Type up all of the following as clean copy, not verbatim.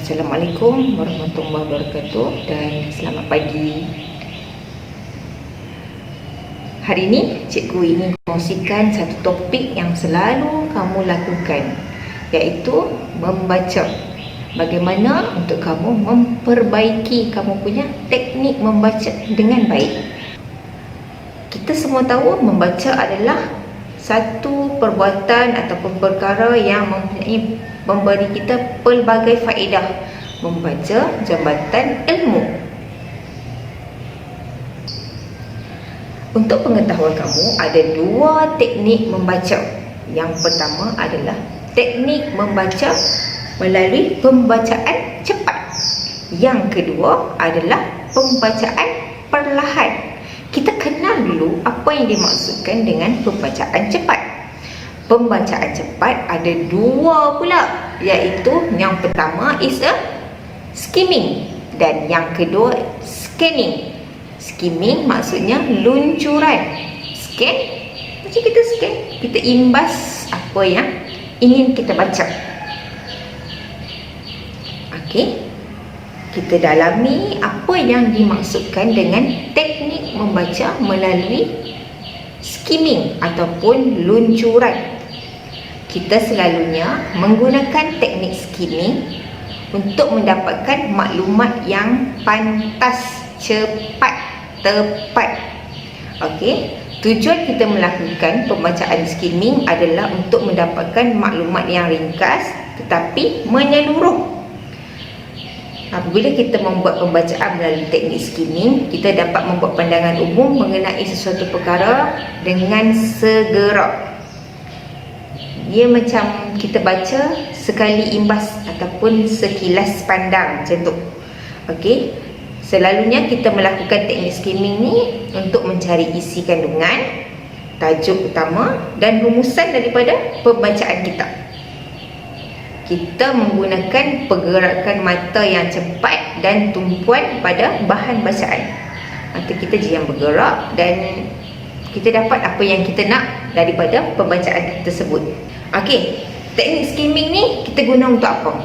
Assalamualaikum warahmatullahi wabarakatuh dan selamat pagi. Hari ini cikgu ingin kongsikan satu topik yang selalu kamu lakukan, iaitu membaca. Bagaimana untuk kamu memperbaiki kamu punya teknik membaca dengan baik. Kita semua tahu membaca adalah satu perbuatan ataupun perkara yang memberi kita pelbagai faedah. Membaca jambatan ilmu. Untuk pengetahuan kamu, ada dua teknik membaca. Yang pertama adalah teknik membaca melalui pembacaan cepat. Yang kedua adalah pembacaan perlahan. Kita kenal dulu apa yang dimaksudkan dengan pembacaan cepat. Pembacaan cepat ada dua pula, iaitu yang pertama is a skimming dan yang kedua scanning. Skimming maksudnya luncuran. Scan, macam kita scan, kita imbas apa yang ingin kita baca. Okey, kita dalami apa yang dimaksudkan dengan teknik membaca melalui skimming ataupun luncuran. Kita selalunya menggunakan teknik skimming untuk mendapatkan maklumat yang pantas, cepat, tepat. Okey, tujuan kita melakukan pembacaan skimming adalah untuk mendapatkan maklumat yang ringkas tetapi menyeluruh. Apabila kita membuat pembacaan melalui teknik skimming, kita dapat membuat pandangan umum mengenai sesuatu perkara dengan segera. Dia macam kita baca sekali imbas ataupun sekilas pandang, macam tu. Okey, selalunya kita melakukan teknik skimming ni untuk mencari isi kandungan, tajuk utama dan rumusan daripada pembacaan kita. Kita menggunakan pergerakan mata yang cepat dan tumpuan pada bahan bacaan. Mata kita je yang bergerak dan kita dapat apa yang kita nak daripada pembacaan tersebut. Okey, teknik skimming ni kita guna untuk apa?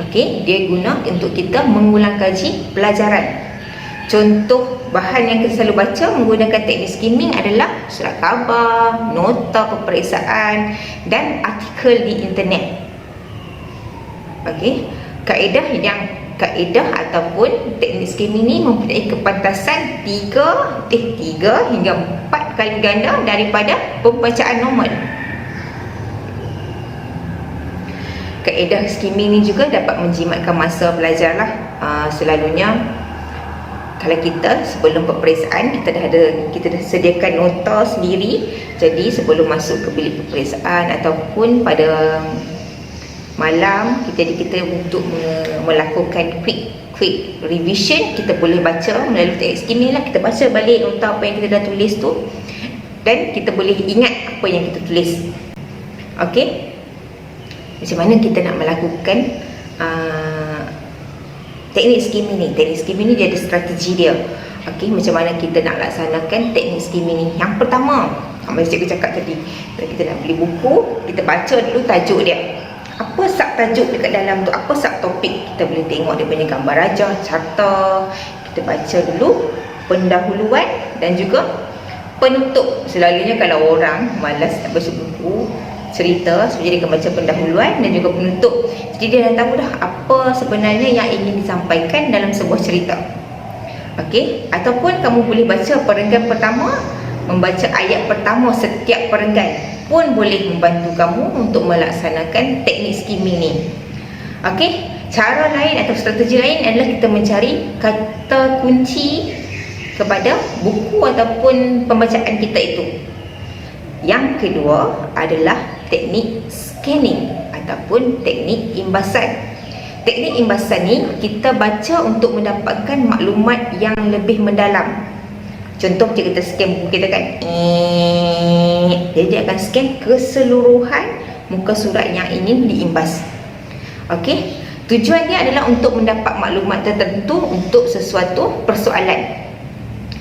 Okey, dia guna untuk kita mengulang kaji pelajaran. Contoh bahan yang kita selalu baca menggunakan teknik skimming adalah surat khabar, nota peperiksaan dan artikel di internet. Okey, kaedah ataupun teknik skimming ni mempunyai kepantasan 3 hingga 4 kali ganda daripada pembacaan normal. Kaedah skimming ni juga dapat menjimatkan masa belajar lah. Selalunya kalau kita sebelum peperiksaan kita dah sediakan nota sendiri. Jadi sebelum masuk ke bilik peperiksaan ataupun pada malam kita untuk melakukan quick revision, kita boleh baca melalui teknik skimming lah. Kita baca balik nota apa yang kita dah tulis tu dan kita boleh ingat apa yang kita tulis. Okey, macam mana kita nak melakukan teknik skimming ni? Teknik skimming ni dia ada strategi dia. Okey, macam mana kita nak laksanakan teknik skimming ni? Yang pertama, macam cikgu cakap tadi, kita nak beli buku, kita baca dulu tajuk dia. Apa subtajuk dekat dalam tu, apa subtopik, kita boleh tengok dia punya gambar rajah, carta. Kita baca dulu pendahuluan dan juga penutup. Selalunya kalau orang malas nak baca buku cerita, jadi dia akan baca pendahuluan dan juga penutup. Jadi dia dah tahu dah apa sebenarnya yang ingin disampaikan dalam sebuah cerita. Okey, ataupun kamu boleh baca perenggan pertama, membaca ayat pertama setiap perenggan pun boleh membantu kamu untuk melaksanakan teknik skimming ni. Okey, cara lain atau strategi lain adalah kita mencari kata kunci kepada buku ataupun pembacaan kita itu. Yang kedua adalah teknik scanning ataupun teknik imbasan. Teknik imbasan ni kita baca untuk mendapatkan maklumat yang lebih mendalam. Contoh macam kita scan buku kita kan, dia akan scan keseluruhan muka surat yang ingin diimbas. Okey, tujuan dia adalah untuk mendapat maklumat tertentu untuk sesuatu persoalan.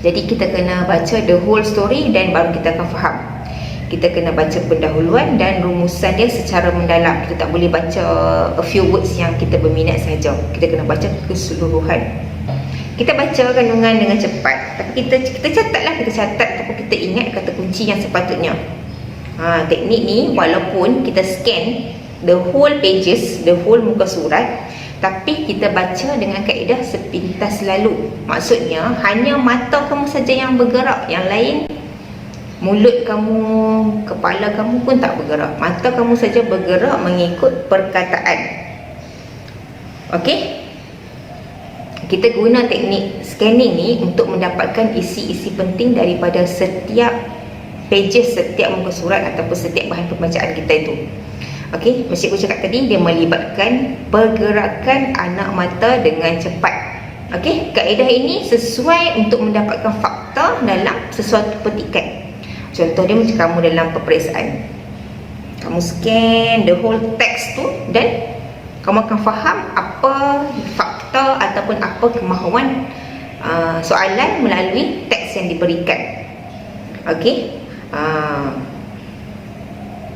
Jadi kita kena baca the whole story dan baru kita akan faham. kita kena baca pendahuluan dan rumusan dia secara mendalam. Kita tak boleh baca a few words yang kita berminat saja. Kita kena baca keseluruhan. Kita baca kandungan dengan cepat, tapi kita catatlah, kita catat ataupun kita ingat kata kunci yang sepatutnya. Teknik ni walaupun kita scan the whole pages, the whole muka surat, tapi kita baca dengan kaedah sepintas lalu. Maksudnya hanya mata kamu saja yang bergerak, yang lain mulut kamu, kepala kamu pun tak bergerak. Mata kamu saja bergerak mengikut perkataan. Okey? Kita guna teknik scanning ni untuk mendapatkan isi-isi penting daripada setiap pages, setiap muka surat ataupun setiap bahan pembacaan kita itu. Okey, macam aku cakap tadi, dia melibatkan pergerakan anak mata dengan cepat. Okey, kaedah ini sesuai untuk mendapatkan fakta dalam sesuatu petikan. Contoh dia macam kamu dalam peperiksaan, kamu scan the whole text tu dan kamu akan faham apa fakta ataupun apa kemahuan soalan melalui teks yang diberikan. Okey,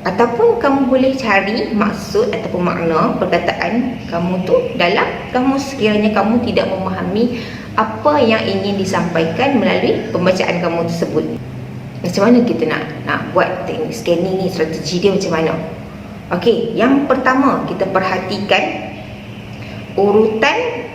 ataupun kamu boleh cari maksud ataupun makna perkataan kamu tu dalam kamu sekiranya kamu tidak memahami apa yang ingin disampaikan melalui pembacaan kamu tersebut. Macam mana kita nak buat teknik scanning ni, strategi dia macam mana? Okey, yang pertama kita perhatikan urutan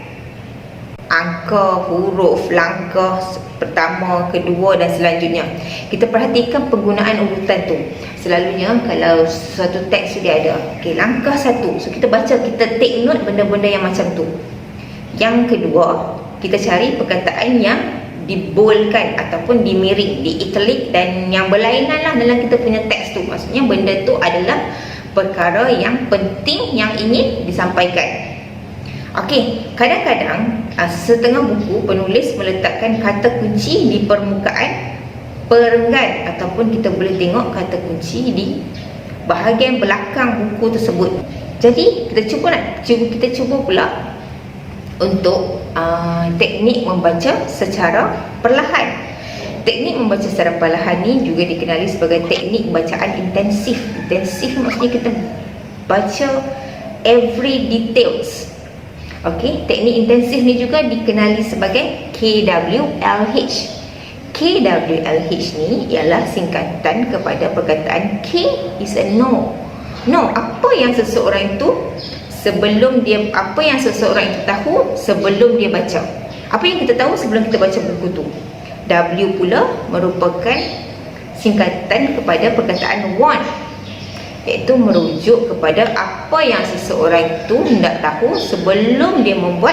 angka, huruf, langkah pertama, kedua dan selanjutnya. Kita perhatikan penggunaan urutan tu. Selalunya kalau satu teks tu dia ada, okey, langkah satu, so kita baca, kita take note benda-benda yang macam tu. Yang kedua, kita cari perkataan yang dibolkan ataupun dimiring, di italic dan yang berlainan lah dalam kita punya teks tu. Maksudnya benda tu adalah perkara yang penting yang ingin disampaikan. Okey, kadang-kadang setengah buku penulis meletakkan kata kunci di permukaan perenggan ataupun kita boleh tengok kata kunci di bahagian belakang buku tersebut. Jadi kita cuba pula untuk teknik membaca secara perlahan. Teknik membaca secara perlahan ni juga dikenali sebagai teknik bacaan intensif. Intensif maksudnya kita baca every details. Okey, teknik intensif ni juga dikenali sebagai KWLH. KWLH ni ialah singkatan kepada perkataan K is a no. No, apa yang seseorang itu tahu sebelum dia baca. Apa yang kita tahu sebelum kita baca buku tu. W pula merupakan singkatan kepada perkataan want, iaitu merujuk kepada apa yang seseorang itu hendak tahu sebelum dia membuat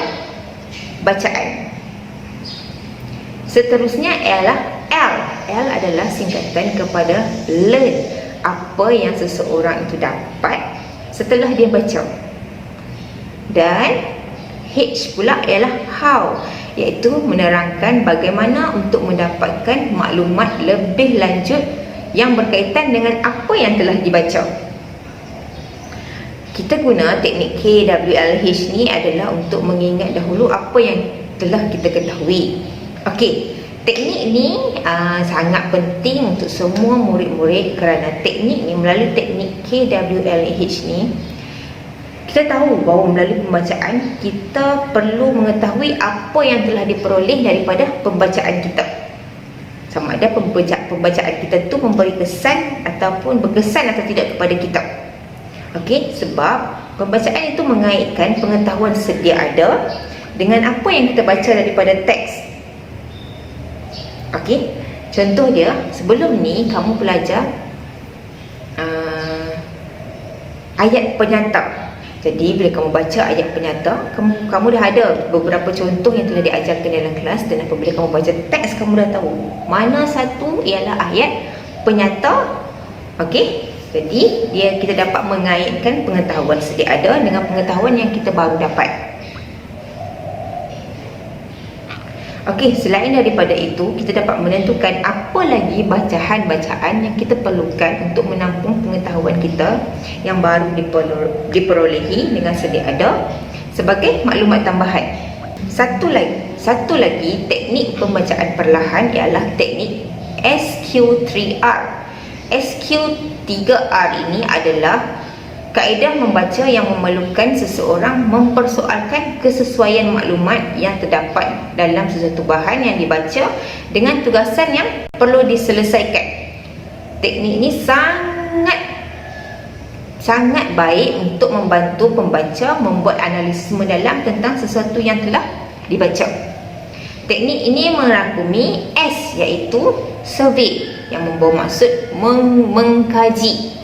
bacaan. Seterusnya ialah L. L adalah singkatan kepada learn, apa yang seseorang itu dapat setelah dia baca. Dan H pula ialah how, iaitu menerangkan bagaimana untuk mendapatkan maklumat lebih lanjut yang berkaitan dengan apa yang telah dibaca. Kita guna teknik KWLH ni adalah untuk mengingat dahulu apa yang telah kita ketahui. Okey, teknik ni sangat penting untuk semua murid-murid kerana teknik ni, melalui teknik KWLH ni, kita tahu bahawa melalui pembacaan kita perlu mengetahui apa yang telah diperoleh daripada pembacaan kita. Sama ada pembacaan kita tu memberi kesan ataupun berkesan atau tidak kepada kita. Okey, sebab pembacaan itu mengaitkan pengetahuan sedia ada dengan apa yang kita baca daripada teks. Okey, contoh dia, sebelum ni kamu belajar ayat penyata. Jadi bila kamu baca ayat penyata, kamu dah ada beberapa contoh yang telah diajarkan dalam kelas, dan apabila kamu baca teks kamu dah tahu mana satu ialah ayat penyata. Okey, jadi kita dapat mengaitkan pengetahuan sedia ada dengan pengetahuan yang kita baru dapat. Okey, selain daripada itu, kita dapat menentukan apa lagi bacaan-bacaan yang kita perlukan untuk menampung pengetahuan kita yang baru diperolehi dengan sedia ada sebagai maklumat tambahan. Satu lagi teknik pembacaan perlahan ialah teknik SQ3R. SQ3R ini adalah kaedah membaca yang memerlukan seseorang mempersoalkan kesesuaian maklumat yang terdapat dalam sesuatu bahan yang dibaca dengan tugasan yang perlu diselesaikan. Teknik ini sangat baik untuk membantu pembaca membuat analisis mendalam tentang sesuatu yang telah dibaca. Teknik ini merangkumi S, iaitu survey, yang membawa maksud mengkaji.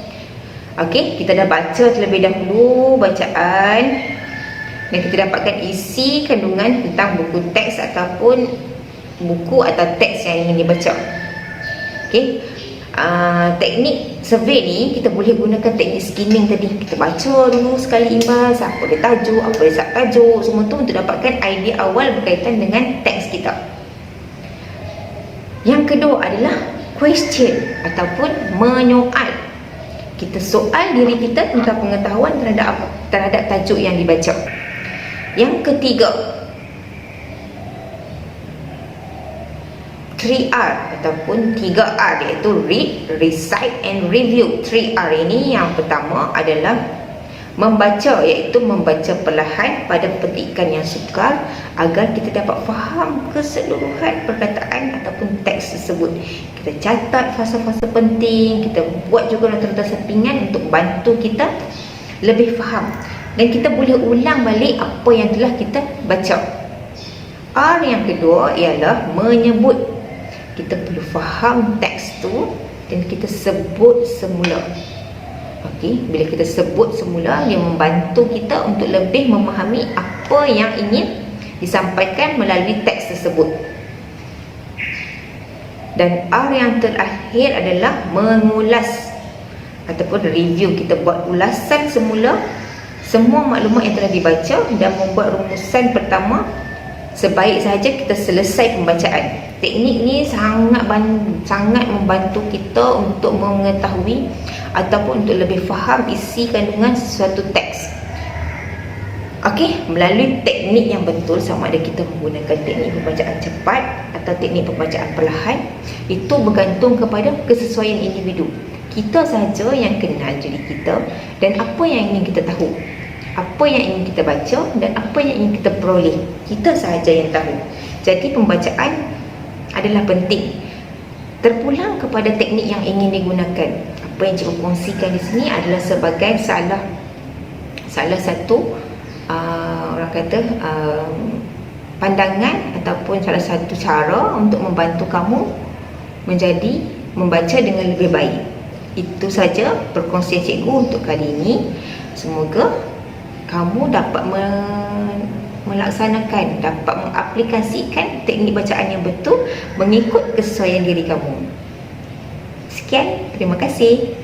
Okey, kita dah baca terlebih dahulu bacaan dan kita dapatkan isi kandungan tentang buku teks ataupun buku atau teks yang ingin dibaca. Okey, teknik survey ni kita boleh gunakan teknik skimming tadi. Kita baca dulu sekali imbas, apa dia tajuk, apa dia subtajuk, semua tu untuk dapatkan idea awal berkaitan dengan teks kita. Yang kedua adalah question ataupun menyoal. Kita soal diri kita tentang pengetahuan terhadap tajuk yang dibaca. Yang ketiga, 3R ataupun 3R, iaitu read, recite and review. 3R ini yang pertama adalah membaca, iaitu membaca perlahan pada petikan yang sukar agar kita dapat faham keseluruhan perkataan ataupun teks tersebut. Kita catat fasa-fasa penting, kita buat juga nota-nota sampingan untuk bantu kita lebih faham, dan kita boleh ulang balik apa yang telah kita baca. R yang kedua ialah menyebut. Kita perlu faham teks tu dan kita sebut semula. Okey, bila kita sebut semula, dia membantu kita untuk lebih memahami apa yang ingin disampaikan melalui teks tersebut. Dan R yang terakhir adalah mengulas ataupun review. Kita buat ulasan semula semua maklumat yang telah dibaca dan membuat rumusan pertama sebaik sahaja kita selesai pembacaan. Teknik ni sangat membantu kita untuk mengetahui ataupun untuk lebih faham isi kandungan sesuatu teks. Okey, melalui teknik yang betul, sama ada kita menggunakan teknik pembacaan cepat atau teknik pembacaan perlahan, itu bergantung kepada kesesuaian individu. Kita sahaja yang kenal diri kita dan apa yang ingin kita tahu, apa yang ingin kita baca dan apa yang ingin kita peroleh. Kita sahaja yang tahu. Jadi pembacaan adalah penting. Terpulang kepada teknik yang ingin digunakan, apa yang cikgu kongsikan di sini adalah sebagai salah satu orang kata pandangan ataupun salah satu cara untuk membantu kamu membaca dengan lebih baik. Itu saja perkongsian cikgu untuk kali ini. Semoga kamu dapat melaksanakan, dapat mengaplikasikan teknik bacaan yang betul mengikut kesesuaian diri kamu. Sekian, terima kasih.